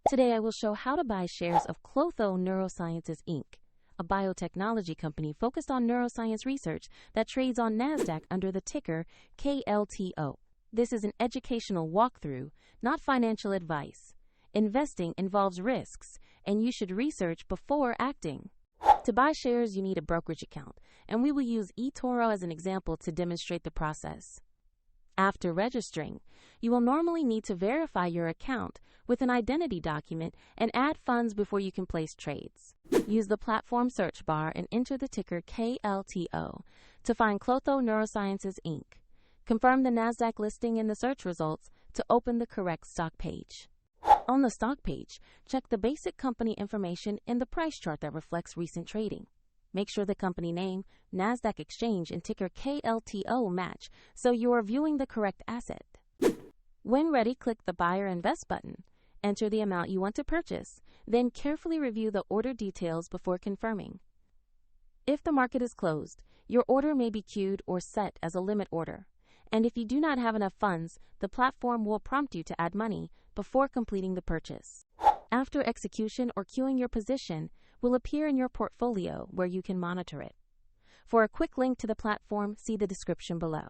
Today I will show how to buy shares of Klotho Neurosciences Inc., a biotechnology company focused on neuroscience research that trades on NASDAQ under the ticker KLTO. This is an educational walkthrough, not financial advice. Investing involves risks, and you should research before acting. To buy shares, you need a brokerage account, and we will use eToro as an example to demonstrate the process. After registering, you will normally need to verify your account with an identity document and add funds before you can place trades. Use the platform search bar and enter the ticker KLTO to find Klotho Neurosciences Inc. Confirm the NASDAQ listing in the search results to open the correct stock page. On the stock page, check the basic company information in the price chart that reflects recent trading. Make sure the company name, NASDAQ exchange, and ticker KLTO match so you are viewing the correct asset. When ready, click the Buy or Invest button. Enter the amount you want to purchase, then carefully review the order details before confirming. If the market is closed, your order may be queued or set as a limit order. And if you do not have enough funds, the platform will prompt you to add money before completing the purchase. After execution or queuing, your position will appear in your portfolio where you can monitor it. For a quick link to the platform, see the description below.